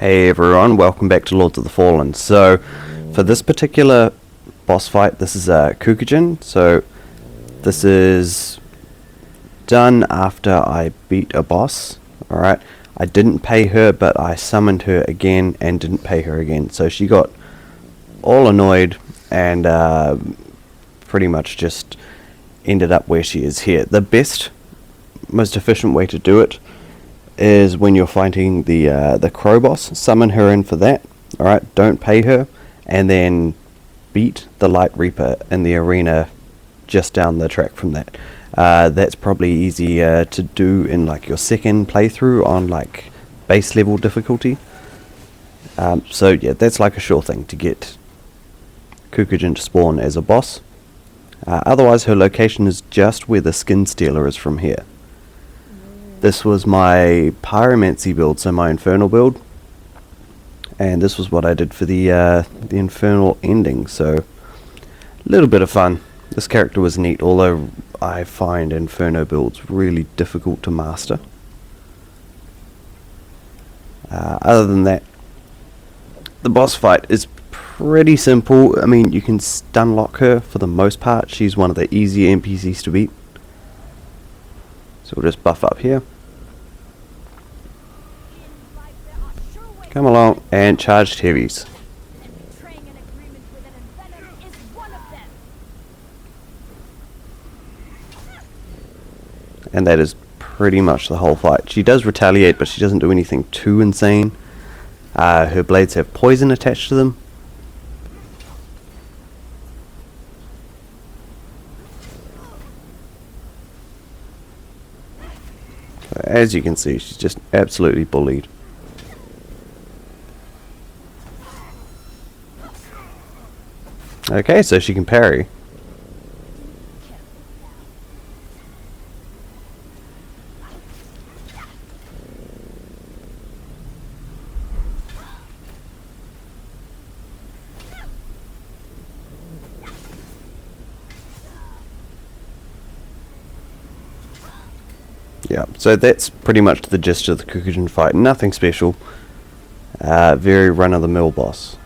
Hey everyone, welcome back to Lords of the Fallen. So, for this particular boss fight, this is Kukujin. So, this is done after I beat a boss. Alright, I didn't pay her, but I summoned her again and didn't pay her again. So, she got all annoyed and pretty much just ended up where she is here. The best, most efficient way to do it is when you're fighting the crow boss. Summon her in for that. Alright, don't pay her, and then beat the Light Reaper in the arena just down the track from that. That's probably easier to do in like your second playthrough on like base level difficulty. So yeah, that's like a sure thing to get Kukujin to spawn as a boss. Otherwise her location is just where the Skin Stealer is from here. This was my Pyromancy build, so my Infernal build, and this was what I did for the Infernal ending, so a little bit of fun. This character was neat, although I find Inferno builds really difficult to master. Other than that, the boss fight is pretty simple. I mean, you can stun lock her for the most part. She's one of the easier NPCs to beat. So we'll just buff up here. Come along and charged heavies. And that is pretty much the whole fight. She does retaliate, but she doesn't do anything too insane. Her blades have poison attached to them. As you can see, she's just absolutely bullied. Okay, so she can parry. Yeah, so that's pretty much the gist of the Kukujin fight. Nothing special. Very run-of-the-mill boss.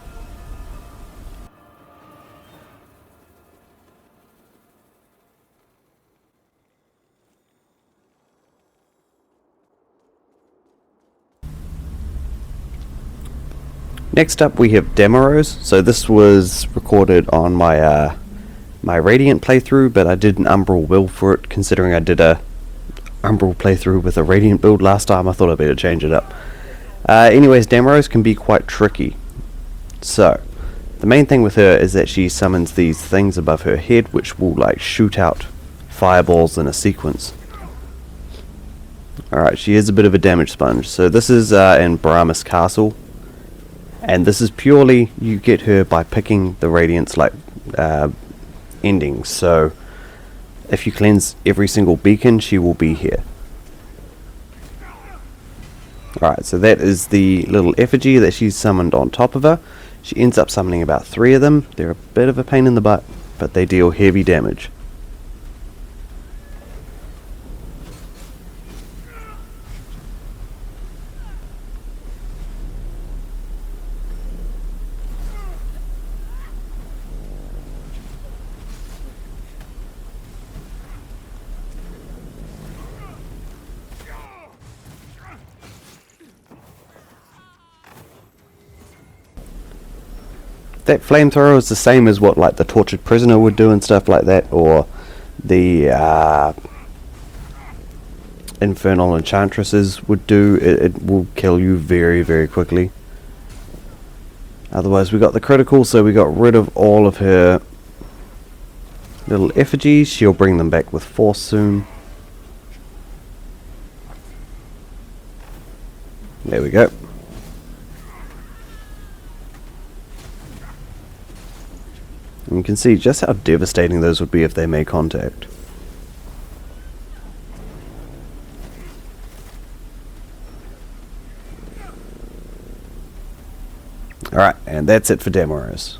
Next up we have Demaros. So this was recorded on my my Radiant playthrough, but I did an Umbral build for it, considering I did a Umbral playthrough with a Radiant build last time. I thought I'd better change it up. Anyways, Demaros can be quite tricky. So, the main thing with her is that she summons these things above her head, which will like shoot out fireballs in a sequence. Alright, she is a bit of a damage sponge. So this is in Baramis Castle. And this is purely, you get her by picking the Radiant's like endings. So if you cleanse every single beacon, she will be here. Alright, so that is the little effigy that she's summoned on top of her. She ends up summoning about 3 of them. They're a bit of a pain in the butt, but they deal heavy damage. That flamethrower is the same as what like the tortured prisoner would do and stuff like that, or the infernal enchantresses would do. It will kill you very, very quickly. Otherwise, we got the critical, so we got rid of all of her little effigies. She'll bring them back with force soon. There we go. And you can see just how devastating those would be if they made contact. Alright, and that's it for Demaros.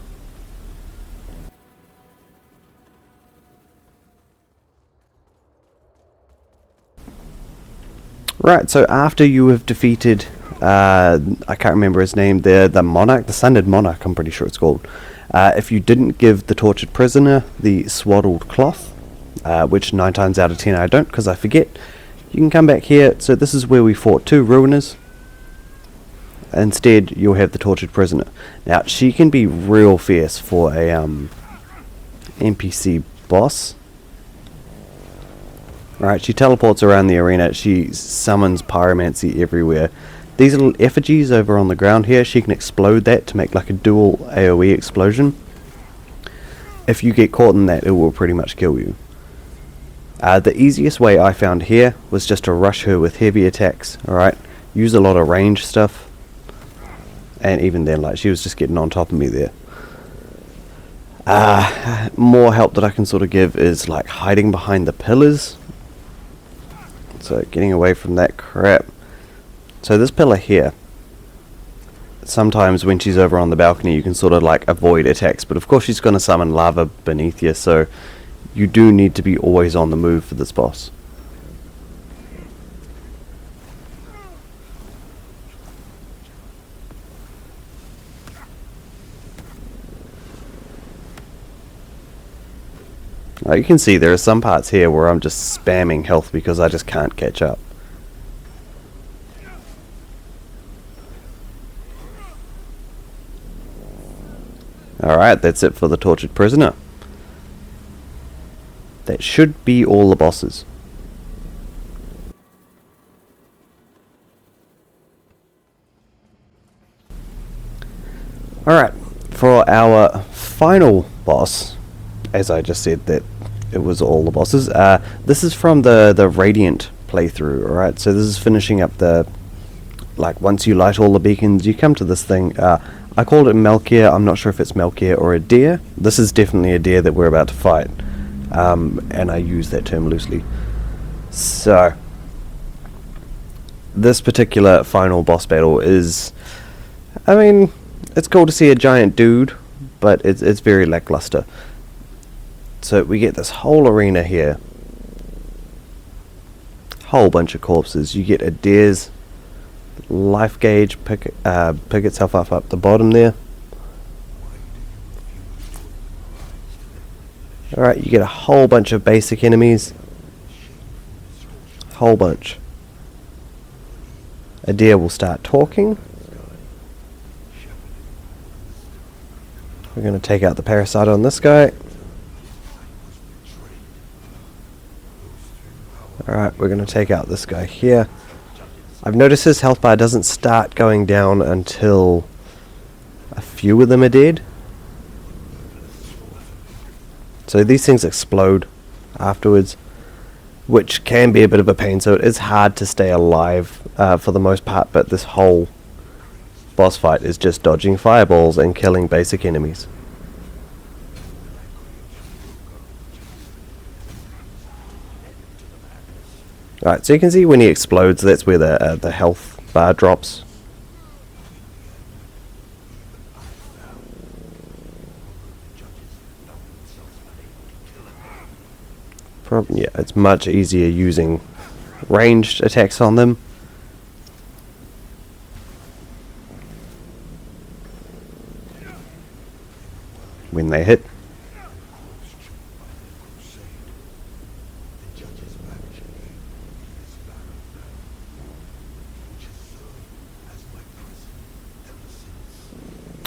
Right, so after you have defeated I can't remember his name, the Monarch, the Sundered Monarch, I'm pretty sure it's called. If you didn't give the tortured prisoner the swaddled cloth, which 9 times out of 10 I don't because I forget, you can come back here. So this is where we fought 2 Ruiners. Instead, you'll have the tortured prisoner. Now, she can be real fierce for a NPC boss. Alright, she teleports around the arena. She summons pyromancy everywhere. These little effigies over on the ground here, she can explode that to make like a dual AoE explosion. If you get caught in that, it will pretty much kill you. The easiest way I found here was just to rush her with heavy attacks. Alright, use a lot of range stuff. And even then, like, she was just getting on top of me there. More help that I can sort of give is like hiding behind the pillars. So getting away from that crap. So this pillar here, sometimes when she's over on the balcony you can sort of like avoid attacks, but of course she's going to summon lava beneath you, so you do need to be always on the move for this boss. Now you can see there are some parts here where I'm just spamming health because I just can't catch up. Alright, that's it for the tortured prisoner. That should be all the bosses. Alright, for our final boss, as I just said that it was all the bosses, this is from the Radiant playthrough. Alright, so this is finishing up the, like, once you light all the beacons you come to this thing. I called it Melchior. I'm not sure if it's Melchior or a deer. This is definitely a deer that we're about to fight, and I use that term loosely. So this particular final boss battle is, I mean, it's cool to see a giant dude, but it's very lackluster. So we get this whole arena here, whole bunch of corpses. You get a deer's life gauge pick itself up the bottom there. Alright, you get a whole bunch of basic enemies. Whole bunch. A deer will start talking. We're going to take out the parasite on this guy. Alright, we're going to take out this guy here. I've noticed his health bar doesn't start going down until a few of them are dead. So these things explode afterwards, which can be a bit of a pain, so it is hard to stay alive for the most part, but this whole boss fight is just dodging fireballs and killing basic enemies. Alright, so you can see when he explodes, that's where the health bar drops. Yeah, it's much easier using ranged attacks on them. When they hit.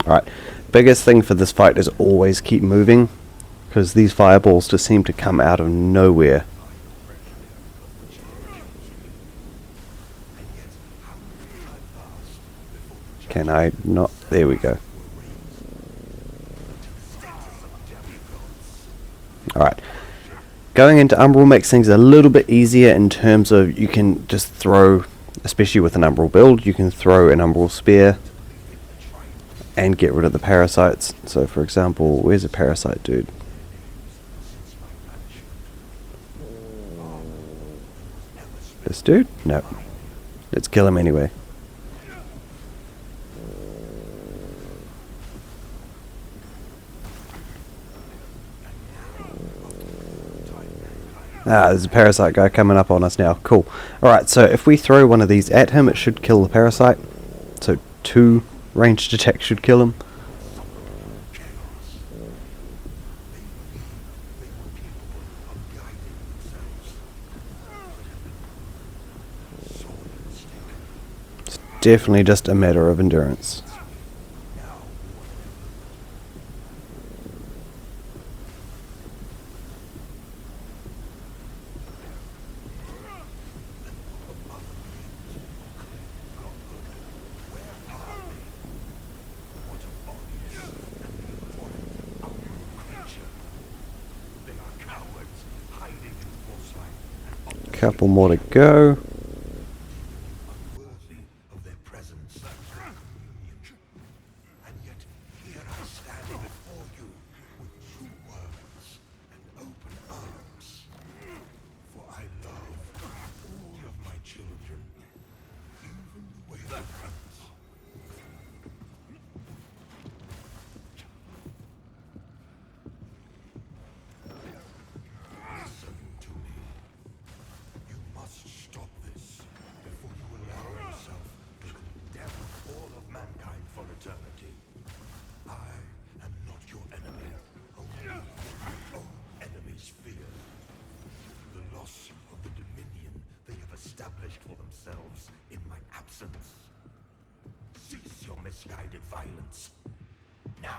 Alright, biggest thing for this fight is always keep moving, because these fireballs just seem to come out of nowhere. Can I not? There we go. Alright, going into Umbral makes things a little bit easier in terms of you can just throw, especially with an Umbral build, you can throw an Umbral spear and get rid of the parasites. So for example, where's a parasite dude? This dude? No. Let's kill him anyway. There's a parasite guy coming up on us now. Cool. Alright, so if we throw one of these at him, it should kill the parasite. 2 ranged attacks should kill him. It's definitely just a matter of endurance. Couple more to go. For themselves in my absence. Cease your misguided violence. Now.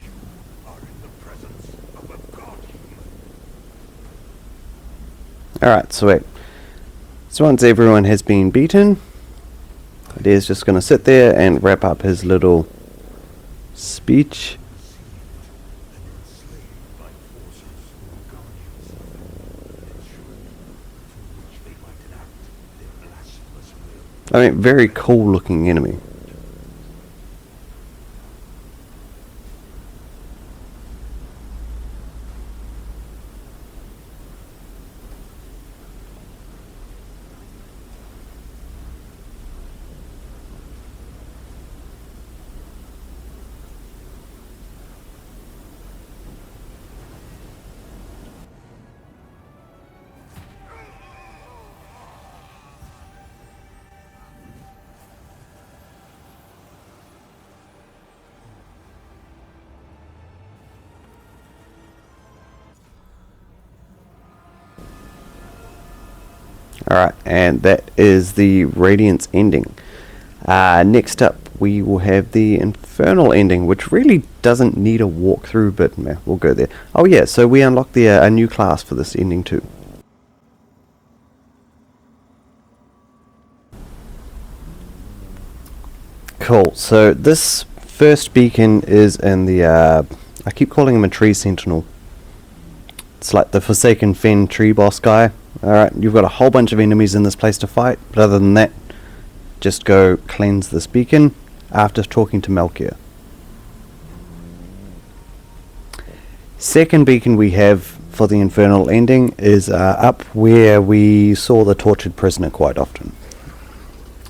You are in the presence of a god-human. Alright, sweet. So once everyone has been beaten, Adair's just going to sit there and wrap up his little speech. I mean, very cool looking enemy. Alright, and that is the Radiance ending. Next up, we will have the Infernal ending, which really doesn't need a walkthrough, but we'll go there. Oh yeah, so we unlocked a new class for this ending too. Cool, so this first beacon is in the, I keep calling him a tree sentinel. It's like the Forsaken Fen tree boss guy. Alright, you've got a whole bunch of enemies in this place to fight, but other than that, just go cleanse this beacon after talking to Melchior. Second beacon we have for the Infernal ending is up where we saw the tortured prisoner quite often.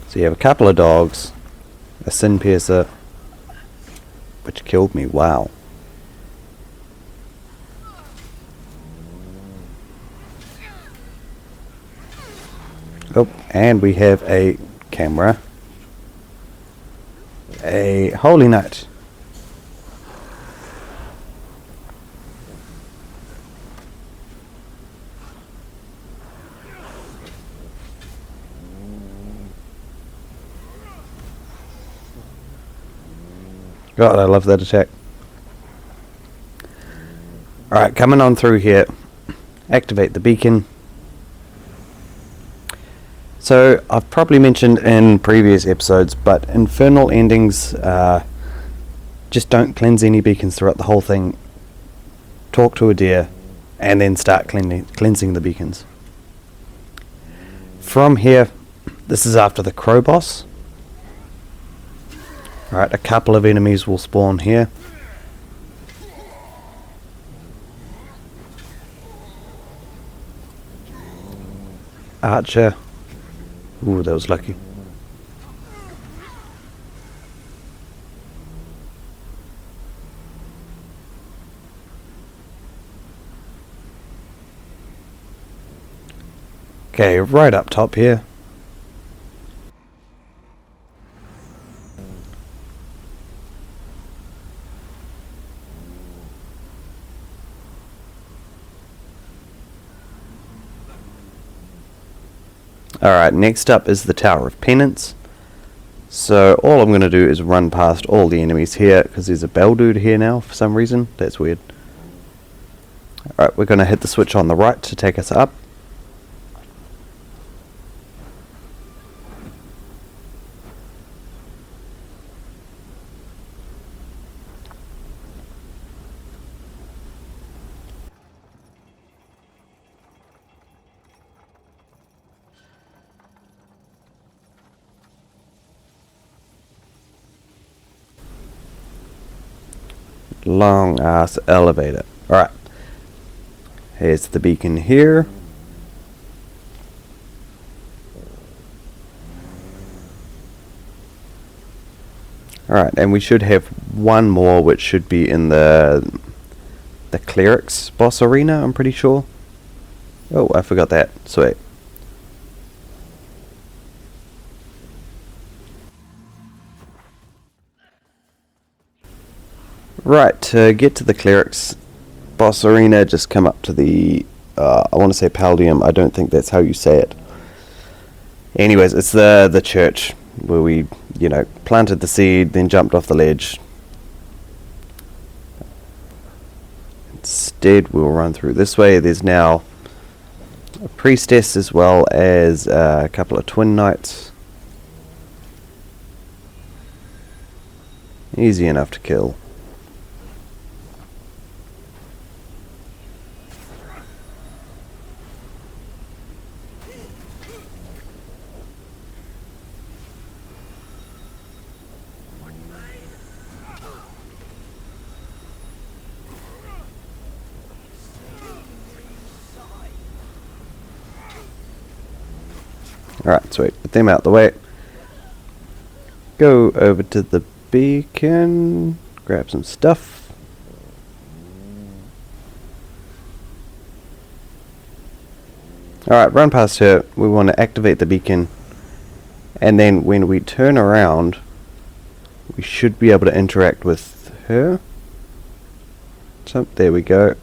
So you have a couple of dogs, a Sin Piercer, which killed me, wow. Oh, and we have a camera, a Holy Knight. God, I love that attack. Alright, coming on through here, activate the beacon. So, I've probably mentioned in previous episodes, but Infernal endings just don't cleanse any beacons throughout the whole thing. Talk to Adair, and then start cleansing the beacons. From here, this is after the Crow boss. Alright, a couple of enemies will spawn here. Archer. Ooh, that was lucky. Okay, right up top here. Alright, next up is the Tower of Penance. So all I'm going to do is run past all the enemies here, because there's a bell dude here now for some reason. That's weird. Alright, we're going to hit the switch on the right to take us up. Long ass elevator. Alright. Here's the beacon here. Alright, and we should have one more, which should be in the clerics boss arena, I'm pretty sure. Oh, I forgot that. Sweet. Right, to get to the clerics boss arena, just come up to the I want to say Paldium. I don't think that's how you say it. Anyways, it's the church where we, planted the seed, then jumped off the ledge. Instead, we'll run through this way. There's now a priestess as well as a couple of twin knights. Easy enough to kill. Alright, sweet. Put them out the way. Go over to the beacon. Grab some stuff. Alright, run past her. We want to activate the beacon. And then when we turn around, we should be able to interact with her. So, there we go.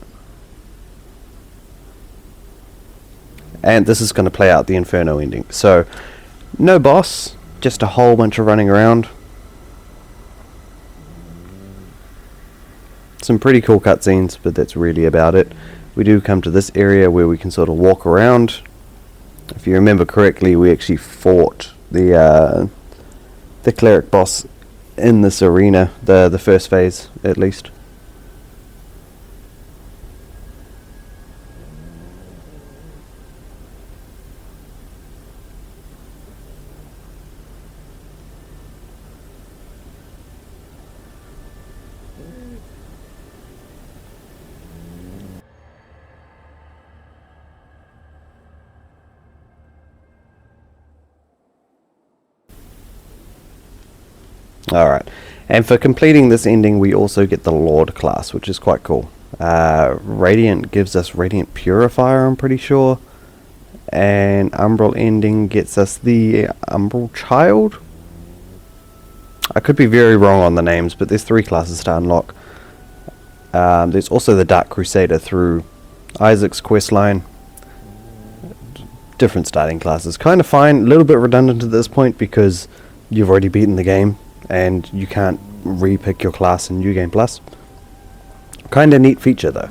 And this is going to play out the Inferno ending. So, no boss, just a whole bunch of running around. Some pretty cool cutscenes, but that's really about it. We do come to this area where we can sort of walk around. If you remember correctly, we actually fought the cleric boss in this arena, the first phase at least. Alright, and for completing this ending we also get the Lord class, which is quite cool. Radiant gives us Radiant Purifier, I'm pretty sure. And Umbral ending gets us the Umbral Child. I could be very wrong on the names, but there's 3 classes to unlock. There's also the Dark Crusader through Isaac's questline. Different starting classes. Kind of fine, a little bit redundant at this point because you've already beaten the game and you can't re-pick your class in New Game Plus. Kind of neat feature though.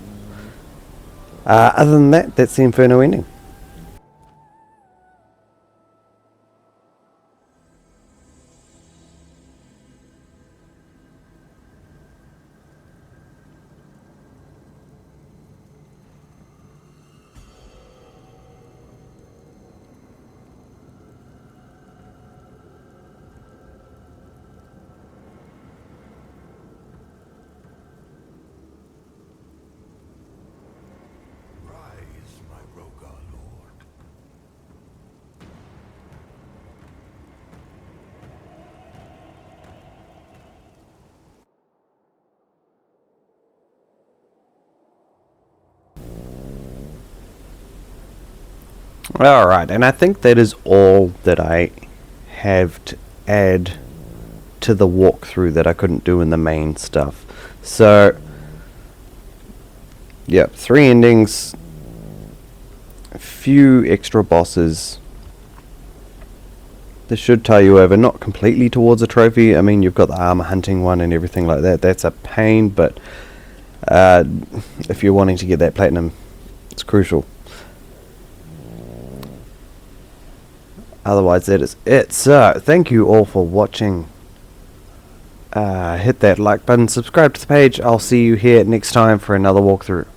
Other than that, that's the Inferno ending. Rise, my Rogar Alright, and I think that is all that I have to add to the walkthrough that I couldn't do in the main stuff. So, yeah, 3 endings, a few extra bosses. This should tie you over, not completely towards a trophy. I mean, you've got the armor hunting one and everything like that. That's a pain, but if you're wanting to get that platinum, it's crucial. Otherwise, that is it. So, thank you all for watching. Hit that like button, subscribe to the page. I'll see you here next time for another walkthrough.